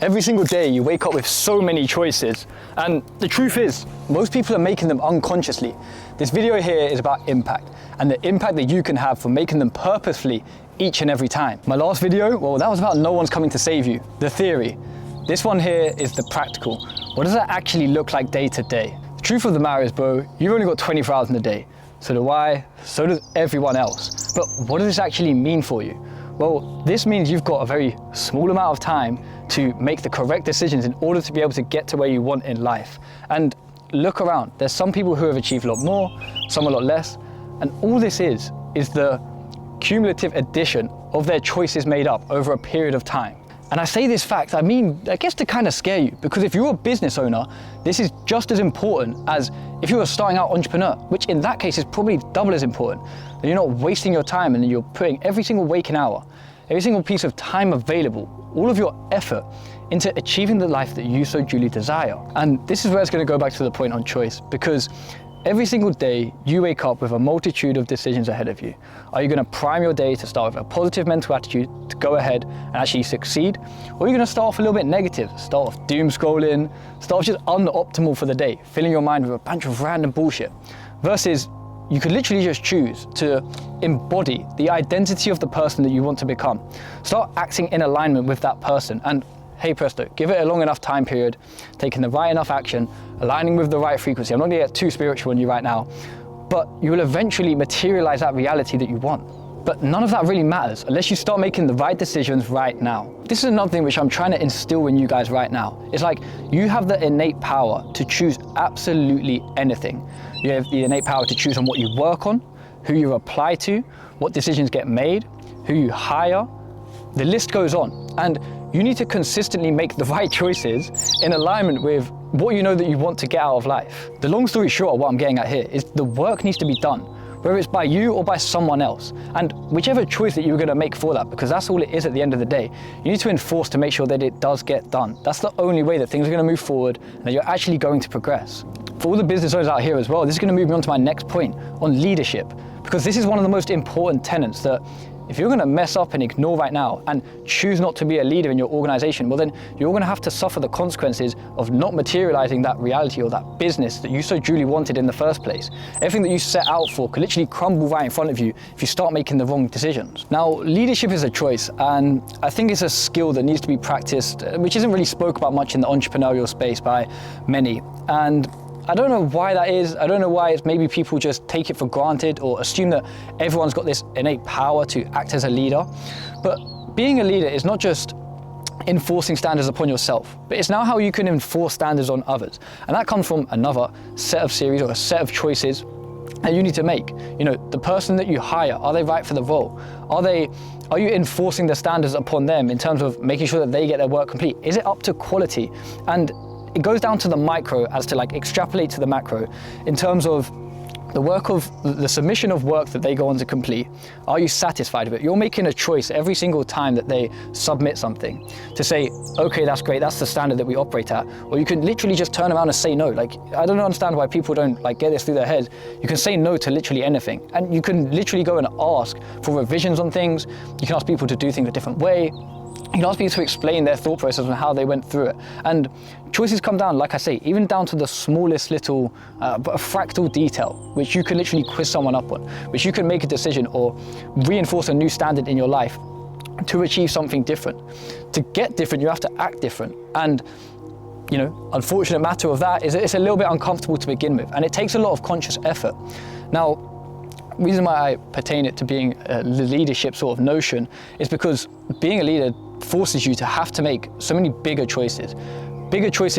Every single day you wake up with so many choices, and the truth is, most people are making them unconsciously. This video here is about impact, and the impact that you can have for making them purposefully each and every time. My last video, well, that was about no one's coming to save you, the theory. This one here is the practical. What does that actually look like day to day? The truth of the matter is, bro, you've only got 24 hours in a day. So do I, so does everyone else. But what does this actually mean for you? Well, this means you've got a very small amount of time to make the correct decisions in order to be able to get to where you want in life. And look around, there's some people who have achieved a lot more, some a lot less, and all this is the cumulative addition of their choices made up over a period of time. And I say this fact, I guess to kind of scare you, because if you're a business owner, this is just as important as if you're a starting out entrepreneur, which in that case is probably double as important. That you're not wasting your time and you're putting every single waking hour, every single piece of time available, all of your effort into achieving the life that you so duly desire. And this is where it's going to go back to the point on choice, because every single day you wake up with a multitude of decisions ahead of you. Are you going to prime your day to start with a positive mental attitude to go ahead and actually succeed? Or are you going to start off a little bit negative, start off doom scrolling, start off just unoptimal for the day, filling your mind with a bunch of random bullshit? Versus you could literally just choose to embody the identity of the person that you want to become. Start acting in alignment with that person, and hey presto, give it a long enough time period, taking the right enough action, aligning with the right frequency. I'm not gonna get too spiritual on you right now, but you will eventually materialize that reality that you want. But none of that really matters unless you start making the right decisions right now. This is another thing which I'm trying to instill in you guys right now. It's like you have the innate power to choose absolutely anything. You have the innate power to choose on what you work on, who you apply to, what decisions get made, who you hire. The list goes on. And you need to consistently make the right choices in alignment with what you know that you want to get out of life. The long story short of what I'm getting at here is the work needs to be done, whether it's by you or by someone else. And whichever choice that you're gonna make for that, because that's all it is at the end of the day, you need to enforce to make sure that it does get done. That's the only way that things are gonna move forward and that you're actually going to progress. For all the business owners out here as well, this is gonna move me on to my next point on leadership, because this is one of the most important tenets that if you're gonna mess up and ignore right now and choose not to be a leader in your organization, well then you're gonna have to suffer the consequences of not materializing that reality or that business that you so duly wanted in the first place. Everything that you set out for could literally crumble right in front of you if you start making the wrong decisions. Now, leadership is a choice, and I think it's a skill that needs to be practiced, which isn't really spoke about much in the entrepreneurial space by many. And I don't know why that is. I don't know why it's maybe people just take it for granted or assume that everyone's got this innate power to act as a leader. But being a leader is not just enforcing standards upon yourself, but it's now how you can enforce standards on others. And that comes from another set of series or a set of choices that you need to make. You know, the person that you hire, are they right for the role? Are you enforcing the standards upon them in terms of making sure that they get their work complete? Is it up to quality? And it goes down to the micro as to like extrapolate to the macro in terms of the work of the submission of work that they go on to complete. Are you satisfied with it? You're making a choice every single time that they submit something to say, okay, that's great, that's the standard that we operate at. Or you can literally just turn around and say no. Like, I don't understand why people don't like get this through their heads. You can say no to literally anything. And you can literally go and ask for revisions on things. You can ask people to do things a different way. You can ask people to explain their thought process and how they went through it. And choices come down, like I say, even down to the smallest little fractal detail, which you can literally quiz someone up on, which you can make a decision or reinforce a new standard in your life to achieve something different. To get different, you have to act different. And you know, unfortunate matter of that is that it's a little bit uncomfortable to begin with, and it takes a lot of conscious effort. Now, the reason why I pertain it to being a leadership sort of notion is because being a leader forces you to have to make so many bigger choices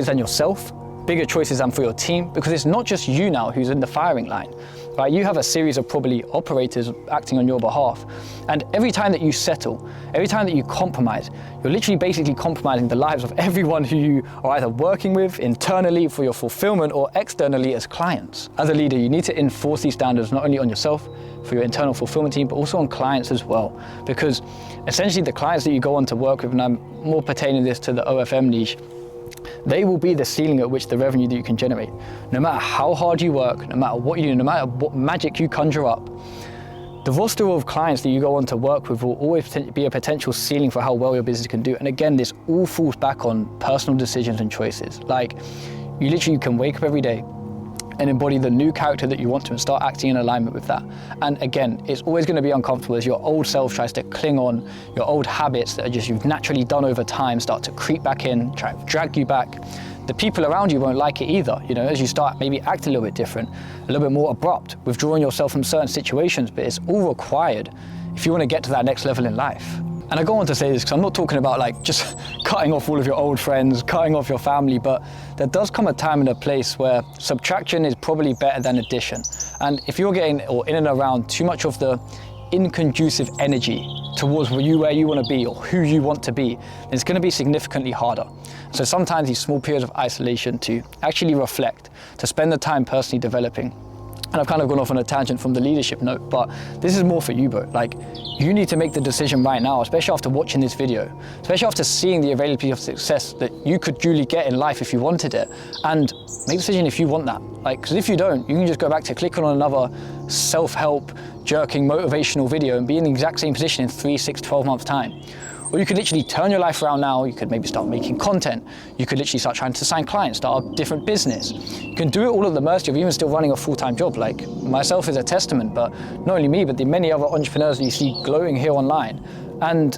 than yourself, bigger choices than for your team, because it's not just you now who's in the firing line, right? You have a series of probably operators acting on your behalf. And every time that you settle, every time that you compromise, you're literally basically compromising the lives of everyone who you are either working with internally for your fulfillment or externally as clients. As a leader, you need to enforce these standards not only on yourself, for your internal fulfillment team, but also on clients as well. Because essentially the clients that you go on to work with, and I'm more pertaining this to the OFM niche, they will be the ceiling at which the revenue that you can generate. No matter how hard you work, no matter what you do, no matter what magic you conjure up, the roster of clients that you go on to work with will always be a potential ceiling for how well your business can do. And again, this all falls back on personal decisions and choices. Like, you literally can wake up every day and embody the new character that you want to and start acting in alignment with that. And again, it's always going to be uncomfortable as your old self tries to cling on, your old habits that are just you've naturally done over time start to creep back in, try to drag you back. The people around you won't like it either, you know, as you start maybe acting a little bit different, a little bit more abrupt, withdrawing yourself from certain situations, but it's all required if you want to get to that next level in life. And I go on to say this because I'm not talking about like just cutting off all of your old friends, cutting off your family, but there does come a time and a place where subtraction is probably better than addition. And if you're getting or in and around too much of the inconducive energy towards where you want to be or who you want to be, then it's going to be significantly harder. So sometimes these small periods of isolation to actually reflect, to spend the time personally developing. And I've kind of gone off on a tangent from the leadership note, but this is more for you, bro. Like, you need to make the decision right now, especially after watching this video, especially after seeing the availability of success that you could truly get in life if you wanted it, and make a decision if you want that. Like, because if you don't, you can just go back to clicking on another self-help, jerking, motivational video and be in the exact same position in 3, 6, 12 months time. Or you could literally turn your life around now. You could maybe start making content. You could literally start trying to sign clients, start a different business. You can do it all at the mercy of even still running a full-time job. Like, myself is a testament, but not only me, but the many other entrepreneurs that you see glowing here online. And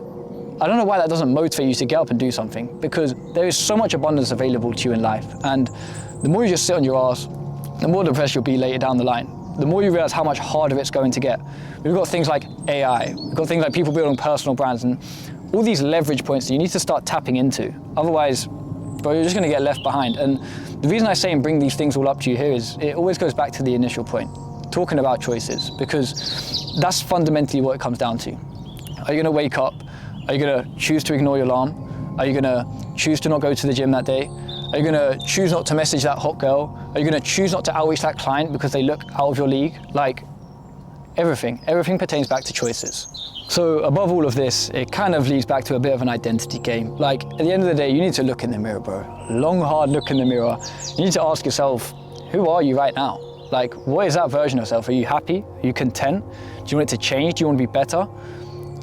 I don't know why that doesn't motivate you to get up and do something, because there is so much abundance available to you in life. And the more you just sit on your ass, the more depressed you'll be later down the line. The more you realize how much harder it's going to get. We've got things like AI, we've got things like people building personal brands, and all these leverage points that you need to start tapping into. Otherwise, bro, you're just gonna get left behind. And the reason I say and bring these things all up to you here is it always goes back to the initial point, talking about choices, because that's fundamentally what it comes down to. Are you gonna wake up? Are you gonna choose to ignore your alarm? Are you gonna choose to not go to the gym that day? Are you gonna choose not to message that hot girl? Are you gonna choose not to outreach that client because they look out of your league? Like, everything pertains back to choices. So above all of this, it kind of leads back to a bit of an identity game. Like, at the end of the day, you need to look in the mirror, bro. Long, hard look in the mirror. You need to ask yourself, who are you right now? Like, what is that version of yourself? Are you happy? Are you content? Do you want it to change? Do you want to be better?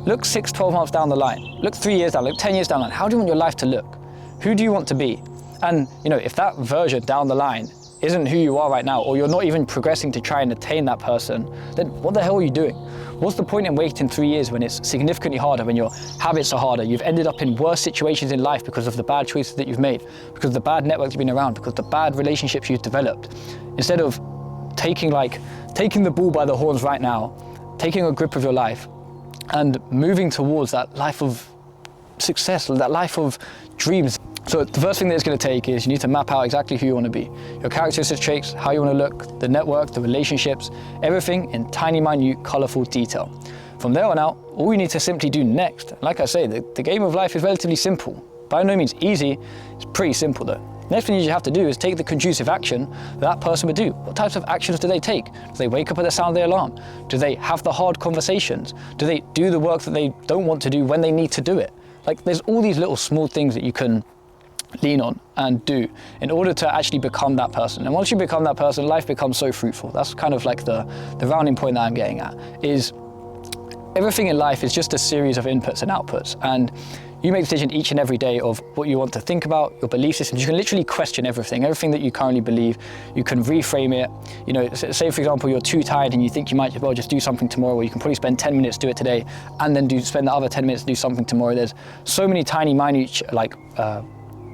Look 6, 12 months down the line. Look 3 years down, look 10 years down the line. How do you want your life to look? Who do you want to be? And, you know, if that version down the line isn't who you are right now, or you're not even progressing to try and attain that person, then what the hell are you doing? What's the point in waiting 3 years when it's significantly harder, when your habits are harder, you've ended up in worse situations in life because of the bad choices that you've made, because of the bad networks you've been around, because of the bad relationships you've developed? Instead of taking the bull by the horns right now, taking a grip of your life and moving towards that life of success, that life of dreams. So the first thing that it's going to take is you need to map out exactly who you want to be. Your characteristics, traits, how you want to look, the network, the relationships, everything in tiny, minute, colorful detail. From there on out, all you need to simply do next, like I say, the game of life is relatively simple. By no means easy, it's pretty simple though. Next thing you have to do is take the conducive action that person would do. What types of actions do they take? Do they wake up at the sound of their alarm? Do they have the hard conversations? Do they do the work that they don't want to do when they need to do it? Like, there's all these little small things that you can lean on and do in order to actually become that person. And once you become that person, life becomes so fruitful. That's kind of like the rounding point that I'm getting at, is everything in life is just a series of inputs and outputs. And you make a decision each and every day of what you want to think about, your belief systems. You can literally question everything that you currently believe. You can reframe it. You know, say for example, you're too tired and you think you might as well just do something tomorrow, or you can probably spend 10 minutes, do it today, and then spend the other 10 minutes, do something tomorrow. There's so many tiny, minute,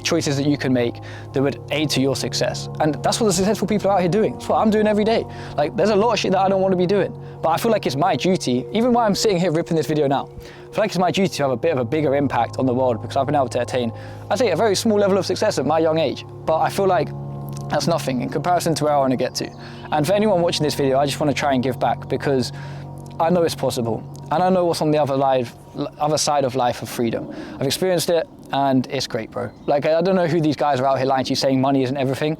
choices that you can make that would aid to your success. And that's what the successful people are out here doing. That's what I'm doing every day. Like, there's a lot of shit that I don't want to be doing, but I feel like it's my duty, even while I'm sitting here ripping this video now, I feel like it's my duty to have a bit of a bigger impact on the world, because I've been able to attain, I'd say, a very small level of success at my young age. But I feel like that's nothing in comparison to where I want to get to. And for anyone watching this video, I just want to try and give back, because I know it's possible. And I know what's on the other side of life of freedom. I've experienced it, and it's great, bro. Like, I don't know who these guys are out here lying to you saying money isn't everything.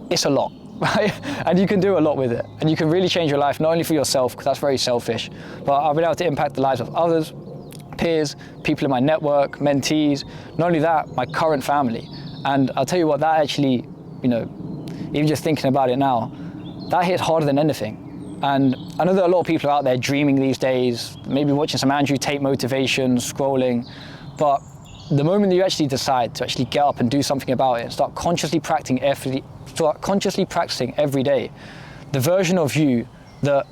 It's a lot, right? And you can do a lot with it. And you can really change your life, not only for yourself, because that's very selfish, but I've been able to impact the lives of others, peers, people in my network, mentees, not only that, my current family. And I'll tell you what, that actually, you know, even just thinking about it now, that hits harder than anything. And I know that a lot of people are out there dreaming these days, maybe watching some Andrew Tate motivation, scrolling, but the moment that you actually decide to actually get up and do something about it, start consciously practicing every day, the version of you that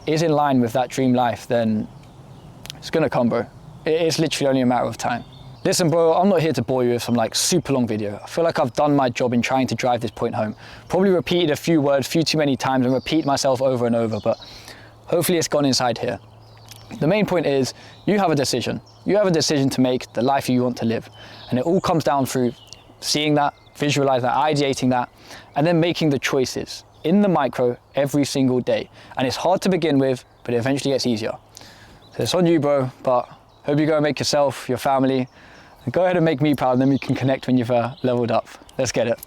is in line with that dream life, then it's gonna come, bro. It's literally only a matter of time. Listen, bro, I'm not here to bore you with some like super long video. I feel like I've done my job in trying to drive this point home. Probably repeated a few words, few too many times, and repeat myself over and over, but hopefully it's gone inside here. The main point is you have a decision. You have a decision to make, the life you want to live. And it all comes down through seeing that, visualizing that, ideating that, and then making the choices in the micro every single day. And it's hard to begin with, but it eventually gets easier. So it's on you, bro, but hope you go and make yourself, your family, and go ahead and make me proud, and then we can connect when you've leveled up. Let's get it.